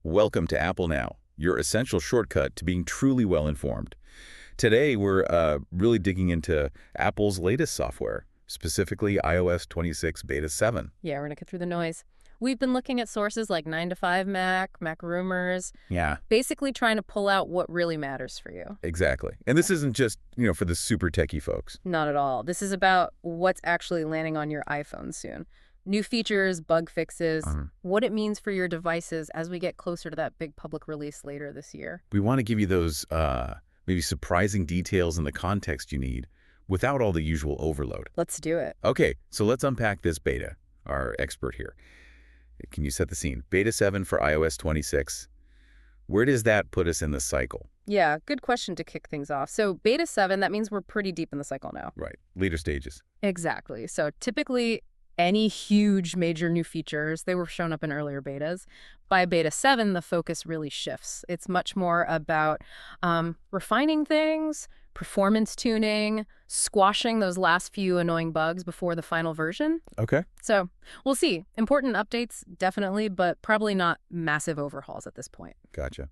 Welcome to Apple Now, your essential shortcut to being truly well-informed. Today, we're really digging into Apple's latest software, specifically iOS 26 Beta 7. Yeah, we're going to get through the noise. We've been looking at sources like 9to5Mac, Mac Rumors, Yeah, basically trying to pull out what really matters for you. exactly. And this isn't just, for the super techie folks. Not at all. This is about what's actually landing on your iPhone soon. New features, bug fixes, what it means for your devices as we get closer to that big public release later this year. We want to give you those maybe surprising details and the context you need without all the usual overload. Let's do it. Okay, so let's unpack this beta, our expert here. Can you set the scene? Beta 7 for iOS 26. Where does that put us in the cycle? Yeah, good question to kick things off. So Beta 7, that means we're pretty deep in the cycle now. Right, later stages. Exactly. So typically any huge major new features, they were shown up in earlier betas. By Beta 7, the focus really shifts. It's much more about refining things, performance tuning, squashing those last few annoying bugs before the final version. Okay. So we'll see. Important updates, definitely, but probably not massive overhauls at this point. Gotcha.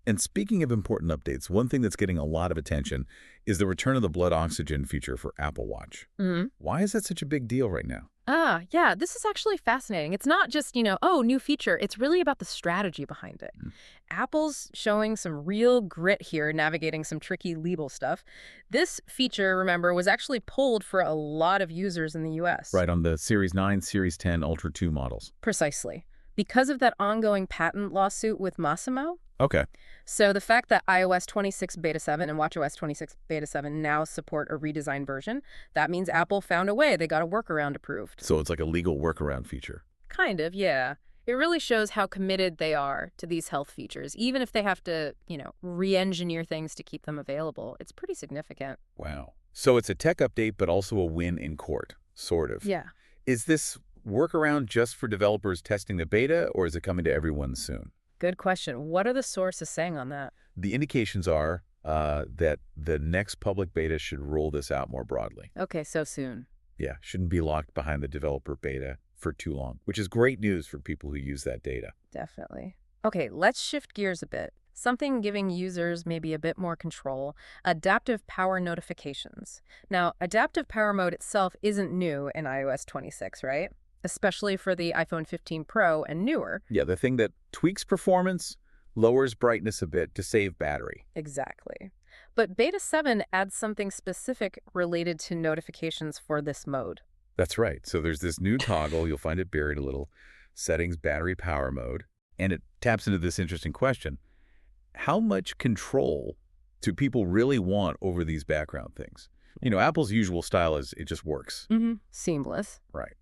And speaking of important updates, one thing that's getting a lot of attention is the return of the blood oxygen feature for Apple Watch. Why is that such a big deal right now? Yeah, this is actually fascinating. It's not just, oh, new feature. It's really about the strategy behind it. Apple's showing some real grit here, navigating some tricky legal stuff. This feature, remember, was actually pulled for a lot of users in the US. Right, on the Series 9, Series 10, Ultra 2 models. Precisely. Because of that ongoing patent lawsuit with Massimo. Okay. So the fact that iOS 26 Beta 7 and watchOS 26 Beta 7 now support a redesigned version, that means Apple found a way. They got a workaround approved. So it's like a legal workaround feature. Kind of, yeah. It really shows how committed they are to these health features, even if they have to, re-engineer things to keep them available. It's pretty significant. Wow. So it's a tech update, but also a win in court, sort of. Yeah. Is this workaround just for developers testing the beta, or is it coming to everyone soon? Good question. What are the sources saying on that? The indications are that the next public beta should roll this out more broadly. Okay, so soon. Yeah, shouldn't be locked behind the developer beta for too long, which is great news for people who use that data. Definitely. Okay, let's shift gears a bit. Something giving users maybe a bit more control, adaptive power notifications. Now, adaptive power mode itself isn't new in iOS 26, right? Especially for the iPhone 15 Pro and newer. Yeah, the thing that tweaks performance, lowers brightness a bit to save battery. Exactly. But Beta 7 adds something specific related to notifications for this mode. That's right. So there's this new toggle, you'll find it buried a little, settings battery power mode, and it taps into this interesting question. How much control do people really want over these background things? Apple's usual style is it just works. Seamless. Right.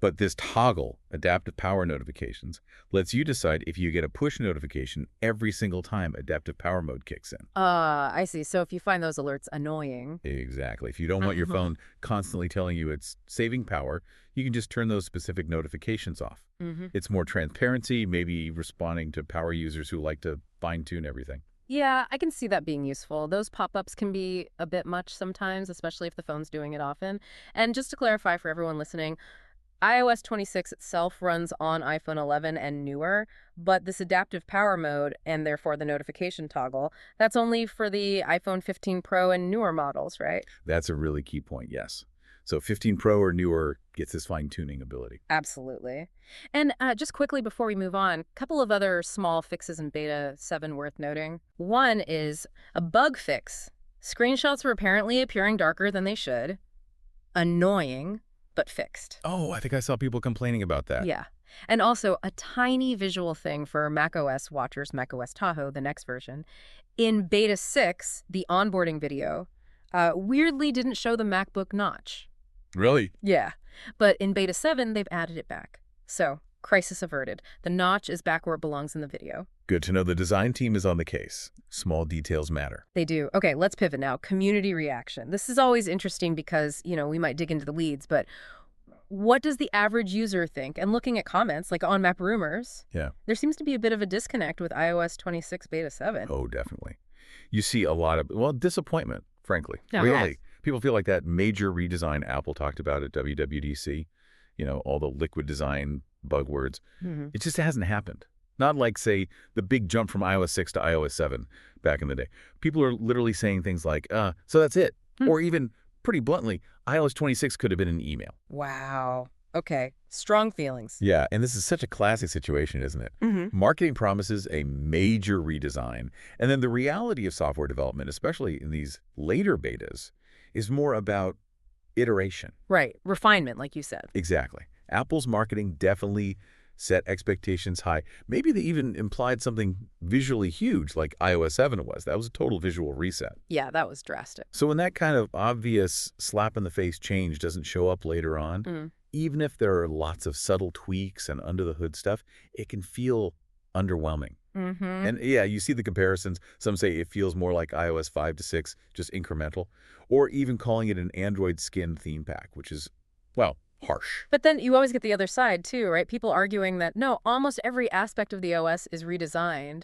But this toggle, adaptive power notifications, lets you decide if you get a push notification every single time adaptive power mode kicks in. I see. So if you find those alerts annoying. Exactly. If you don't want your phone constantly telling you it's saving power, you can just turn those specific notifications off. It's more transparency, maybe responding to power users who like to fine-tune everything. Yeah, I can see that being useful. Those pop-ups can be a bit much sometimes, especially if the phone's doing it often. And just to clarify for everyone listening, iOS 26 itself runs on iPhone 11 and newer, but this adaptive power mode, and therefore the notification toggle, that's only for the iPhone 15 Pro and newer models, right? That's a really key point, yes. So 15 Pro or newer gets this fine-tuning ability. Absolutely. And just quickly before we move on, a couple of other small fixes in Beta 7 worth noting. One is a bug fix. Screenshots were apparently appearing darker than they should. Annoying, but fixed. Oh, I think I saw people complaining about that. Yeah. And also a tiny visual thing for macOS watchers, macOS Tahoe, the next version. In Beta 6, the onboarding video weirdly didn't show the MacBook notch. Really? Yeah. But in Beta 7, they've added it back. So, crisis averted. The notch is back where it belongs in the video. Good to know the design team is on the case. Small details matter. They do. Okay, let's pivot now. Community reaction. This is always interesting because, we might dig into the weeds, but what does the average user think? And looking at comments, like on Mac Rumors, there seems to be a bit of a disconnect with iOS 26 Beta 7. Oh, definitely. You see a lot of, disappointment, frankly. Oh, really. yes. People feel like that major redesign Apple talked about at WWDC, all the liquid design buzzwords. It just hasn't happened. Not like, say, the big jump from iOS 6 to iOS 7 back in the day. People are literally saying things like, so that's it. Hmm. Or even, pretty bluntly, iOS 26 could have been an email. Wow. Okay. Strong feelings. Yeah, and this is such a classic situation, isn't it? Mm-hmm. Marketing promises a major redesign, and then the reality of software development, especially in these later betas, is more about iteration. Right. Refinement, like you said. Exactly. Apple's marketing definitely set expectations high. Maybe they even implied something visually huge like iOS 7 was. That was a total visual reset. Yeah, that was drastic. So when that kind of obvious slap-in-the-face change doesn't show up later on, Mm. even if there are lots of subtle tweaks and under-the-hood stuff, it can feel underwhelming. Mm-hmm. And yeah, you see the comparisons. Some say it feels more like iOS 5 to 6, just incremental, or even calling it an Android skin theme pack, which is, well, harsh. But then you always get the other side, too, right? People arguing that, no, almost every aspect of the OS is redesigned.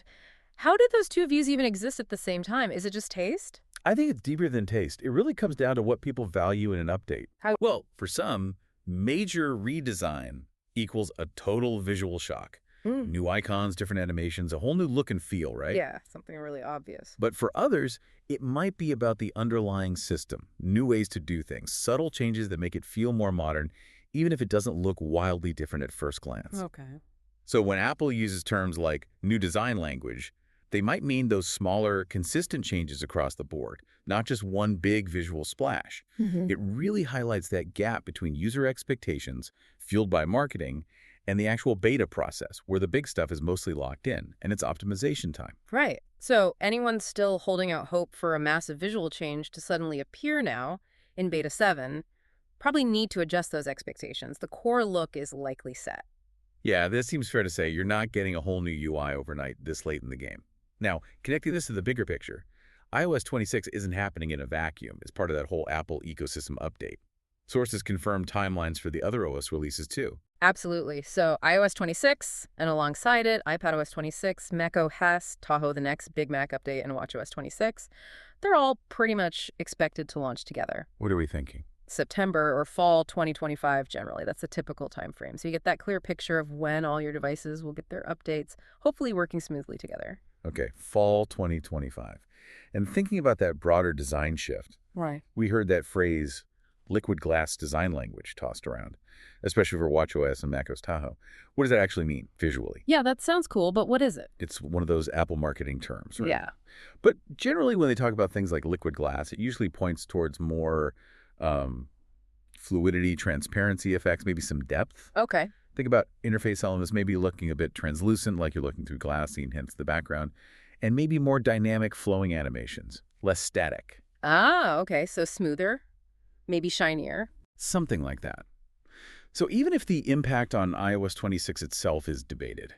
How did those two views even exist at the same time? Is it just taste? I think it's deeper than taste. It really comes down to what people value in an update. How? Well, for some, major redesign equals a total visual shock. Mm. New icons, different animations, a whole new look and feel, right? Yeah, something really obvious. But for others, it might be about the underlying system, new ways to do things, subtle changes that make it feel more modern, even if it doesn't look wildly different at first glance. Okay. So when Apple uses terms like new design language, they might mean those smaller, consistent changes across the board, not just one big visual splash. Mm-hmm. It really highlights that gap between user expectations, fueled by marketing, and the actual beta process, where the big stuff is mostly locked in, and it's optimization time. Right. So anyone still holding out hope for a massive visual change to suddenly appear now in Beta 7 probably need to adjust those expectations. The core look is likely set. Yeah, this seems fair to say. You're not getting a whole new UI overnight this late in the game. Now, connecting this to the bigger picture, iOS 26 isn't happening in a vacuum as part of that whole Apple ecosystem update. Sources confirm timelines for the other OS releases too. Absolutely. So iOS 26, and alongside it, iPadOS 26, macOS, Tahoe the next, Big Mac update, and watchOS 26, they're all pretty much expected to launch together. What are we thinking? September or fall 2025 generally. That's a typical time frame. So you get that clear picture of when all your devices will get their updates, hopefully working smoothly together. Okay, fall 2025. And thinking about that broader design shift, Right. we heard that phrase, liquid glass design language, tossed around, especially for watchOS and macOS Tahoe. What does that actually mean visually? Yeah, that sounds cool, but what is it? It's one of those Apple marketing terms, right? Yeah. But generally, when they talk about things like liquid glass, it usually points towards more fluidity, transparency effects, maybe some depth. Okay. Think about interface elements maybe looking a bit translucent, like you're looking through glass, seeing hence the background, and maybe more dynamic flowing animations, less static. Ah, okay. So smoother, maybe shinier. Something like that. So even if the impact on iOS 26 itself is debated,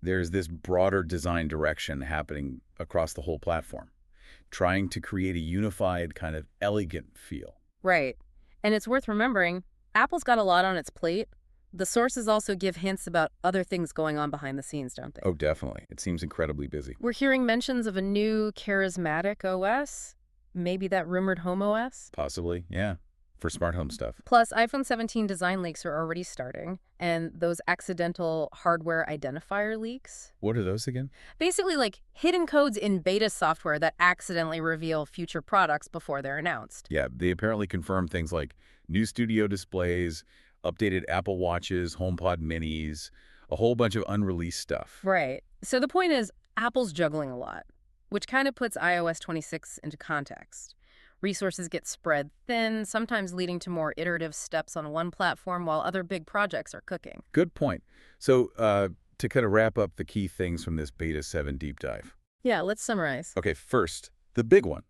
there's this broader design direction happening across the whole platform, trying to create a unified kind of elegant feel. Right. And it's worth remembering, Apple's got a lot on its plate. The sources also give hints about other things going on behind the scenes, don't they? Oh, definitely. It seems incredibly busy. We're hearing mentions of a new charismatic OS, maybe that rumored Home OS. Possibly, yeah, for smart home stuff. Plus, iPhone 17 design leaks are already starting, and those accidental hardware identifier leaks. What are those again? Basically, like hidden codes in beta software that accidentally reveal future products before they're announced. Yeah, they apparently confirm things like new studio displays, updated Apple Watches, HomePod Minis, a whole bunch of unreleased stuff. Right. So the point is, Apple's juggling a lot, which kind of puts iOS 26 into context. Resources get spread thin, sometimes leading to more iterative steps on one platform while other big projects are cooking. Good point. So to kind of wrap up the key things from this Beta 7 deep dive. Yeah, let's summarize. Okay, first, the big one.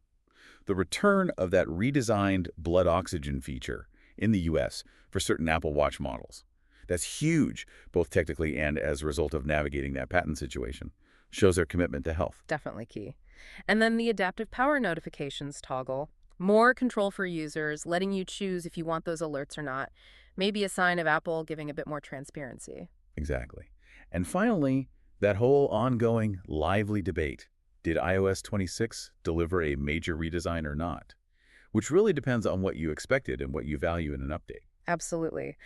The return of that redesigned blood oxygen feature in the US for certain Apple Watch models. That's huge, both technically and as a result of navigating that patent situation. Shows their commitment to health. Definitely key. And then the adaptive power notifications toggle. More control for users, letting you choose if you want those alerts or not. Maybe a sign of Apple giving a bit more transparency. Exactly. And finally, that whole ongoing, lively debate. Did iOS 26 deliver a major redesign or not? Which really depends on what you expected and what you value in an update. Absolutely.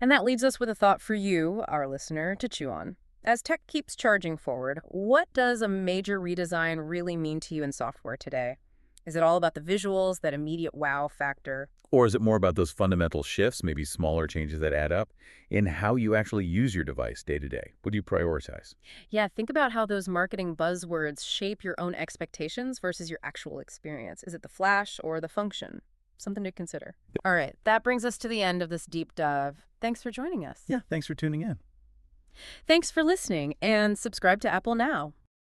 And that leaves us with a thought for you, our listener, to chew on. As tech keeps charging forward, what does a major redesign really mean to you in software today? Is it all about the visuals, that immediate wow factor? Or is it more about those fundamental shifts, maybe smaller changes that add up, in how you actually use your device day to day? What do you prioritize? Yeah, think about how those marketing buzzwords shape your own expectations versus your actual experience. Is it the flash or the function? Something to consider. All right, that brings us to the end of this deep dive. Thanks for joining us. Yeah, thanks for tuning in. Thanks for listening, and subscribe to Apple now.